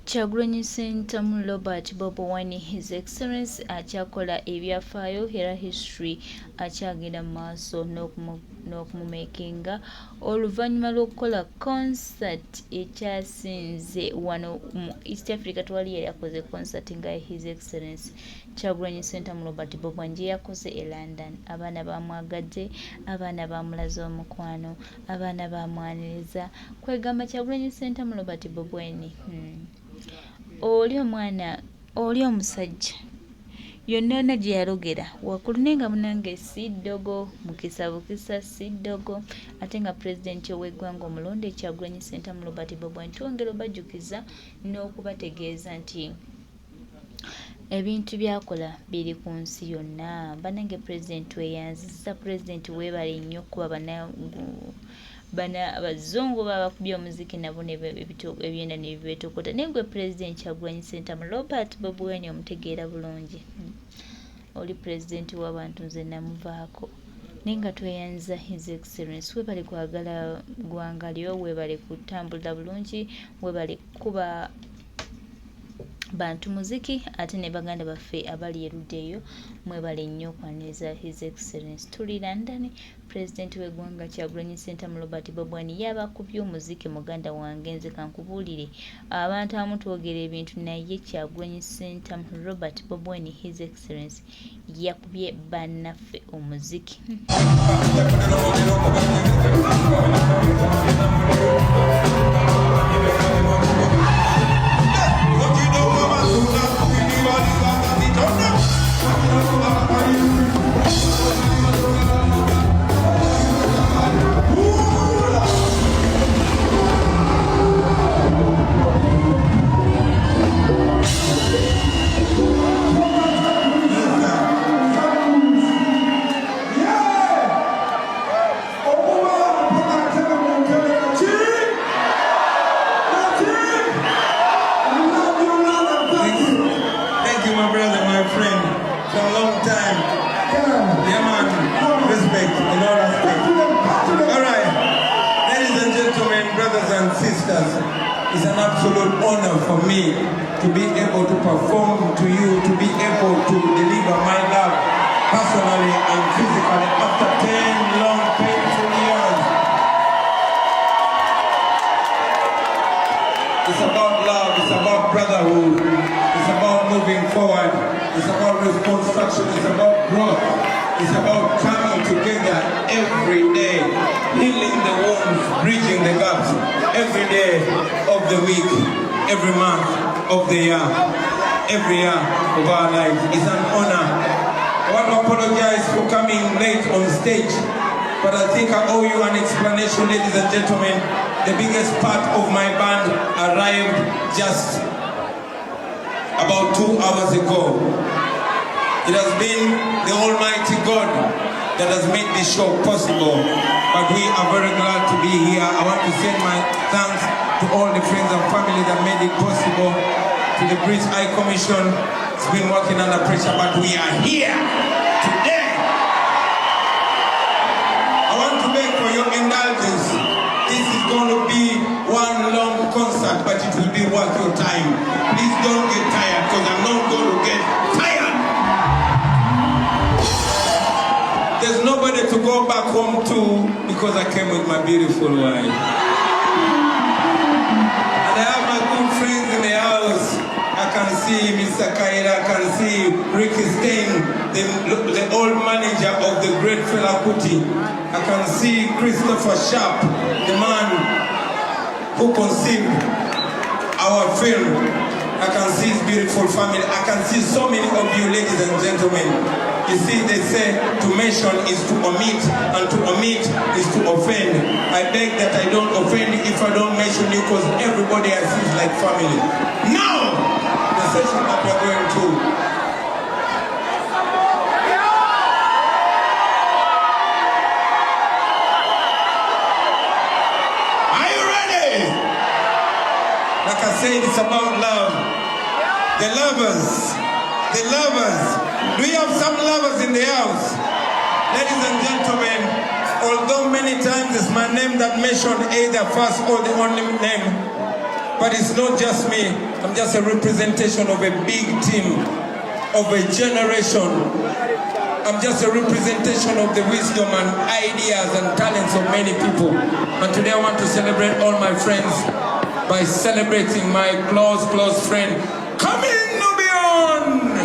Kyagulanyi Ssentamu Robert Bobi Wine His Excellency akyakola ebyafaayo era history akyagenda mu maaso n'okumumekinga oluvannyuma lw'okukola concert ekyasinze wano mu East Africa twali yali yakoze concert nga His Excellency Kyagulanyi Ssentamu Robert Bobi Wine gye yakoze e London. Abaana bamwagadde, abaana bamulaza omukwano, abaana bamwaniriza kwegamba Kyagulanyi Ssentamu Robert Bobi Wine oli omwana oli omusajja yonna yonna gye yalogera waggulu naye nga munange si ddogo mukisa bukisa si ddogo ate nga pulezidenti ow'eggwanga omulonde Kyagulanyi Ssentamu Robert Bobi Wine twongera obajjukiza n'okubategeeza nti ebintu byakola biri ku nsi yonna. Bannange pulezidenti weyanziza, pulezidenti weebale nnyo kuba bana abazungu babakubye omuziki nabo ebyenda ne bibeetokota naye gwe pulezidenti Kyagulanyi Ssentamu Robert Bobi Wine omutegeera bulungi oli pulezidenti w'abantu nze namuvaako naye nga tweyanziza His Excellency weebale kwagala ggwanga lyo weebale kutambulira bulungi weebale kuba bantu muziki ate ne baganda baffe abali erudda eyo mwebale nnyo okwaniriza His Excellency. Tuli London, pulezidenti w'eggwanga Kyagulanyi Ssentamu Robert Bobi Wine yabakubye omuziki muganda wange nze kankubuulire abantu abamu twogera ebintu naye Kyagulanyi Ssentamu Robert Bobi Wine His Excellency yakubye bannaffe omuziki. It's an absolute honor for me to be able to perform to you, to be able to deliver my love personally and physically after 10 long painful years. It's about love, it's about brotherhood, it's about moving forward, it's about reconstruction, it's about growth, it's about coming together every day, healing the wounds, bridging the gaps, every day of the week, every month of the year, every year of our lives. It's an honor. I want to apologize for coming late on stage, but I think I owe you an explanation, ladies and gentlemen. The biggest part of my band arrived just about 2 hours ago. It has been the Almighty God that has made this show possible, but we are very glad to be here. I want to send my thanks to all the friends and family that made it possible, to the British High Commission. It's been working under pressure, but we are here today. I want to beg for your indulgence. This is going to be one long concert, but it will be worth your time. Please don't get tired, because I'm not going to get tired. There's nobody to go back home to because I came with my beautiful wife. And I have my good friends in the house. I can see Mr. Kaira, I can see Ricky Stein, the old manager of the great Fela Kuti. I can see Christopher Sharp, the man who conceived our film. I can see his beautiful family. I can see so many of you, ladies and gentlemen. You see, they say to mention is to omit, and to omit is to offend. I beg that I don't offend if I don't mention you, because everybody I see is like family. Now, the session that we're going to. Are you ready? Like I said, it's about love. The lovers. The lovers. Do we have some lovers in the house? Ladies and gentlemen, although many times it's my name that mentioned either first or the only name, But it's not just me. I'm just a representation of a big team, of a generation. I'm just a representation of the wisdom and ideas and talents of many people. And today I want to celebrate all my friends by celebrating my close friend, Camille Nubian.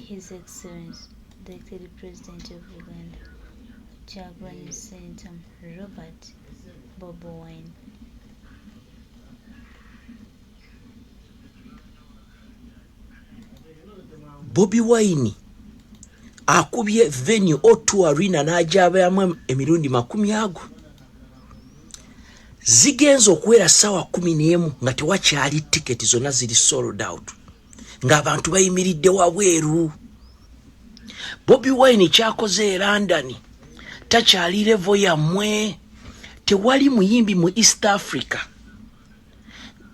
His Excellency, the Executive President of Uganda, Kyagulanyi Senator Robert Bobi Wine. Bobi Wine akubye venue O2 Arena n'ajabamu emirundi 10 zigenzo okuwera sawa 11 nga tewakyali ticket zonna ziri sold out. ng'abantu bayimiridde wabweru. Bobi Wine kyakoze e London takyali levo yammwe. Tewali muyimbi mu East Africa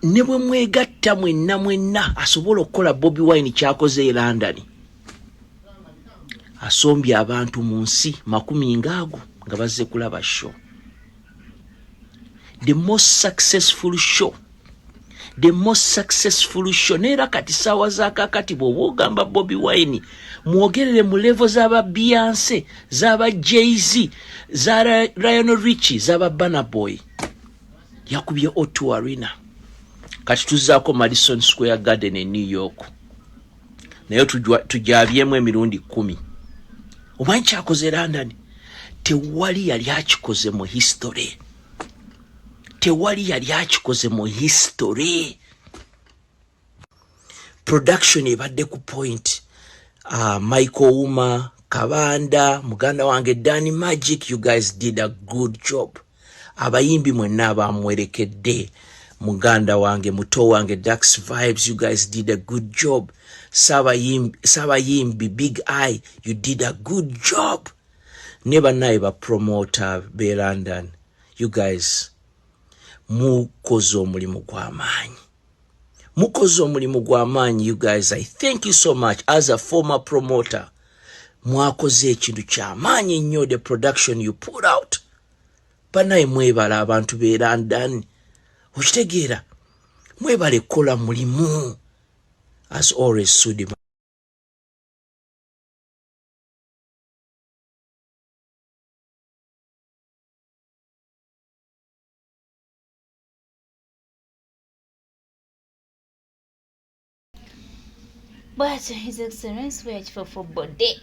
ne bwe mwegatta mwenna asobola okukola Bobi Wine kyakoze e London. Asombye abantu mu nsi 10 nga bazze kulaba show. The most successful show. Neera kati saawa zakakati bw'oba ogamba Bobi Wine mwogerere mu levo z'aba Beyonce, z'aba Jay-Z, za Lionel Richie, z'aba Burna Boy. Yakubye O2 Arena. Kati tuzzaako Madison Square Garden e New York. Naye tujabyemu emirundi 10. Omanyi kyakoze London? Tewali yali akikoze mu history. Production ebadde ku point. Michael Uma, Kabanda, muganda wange Danny Magic, you guys did a good job. Abayimbi mwenna abamwerekedde, muganda wange, muto wange Dax Vibes, you guys did a good job. Sabayimbi, Big Eye, you did a good job. Never naiba promoter be London, you guys mukoze omulimu gw'amaanyi. You guys, I thank you so much. As a former promoter, mwakoze ekintu ky'amaanyi ennyo, the production you put out. Banaye mwebala abantu be London. Okitegeera, mwebale kola mulimu. As always, Sudi. But His Excellency we are for football day.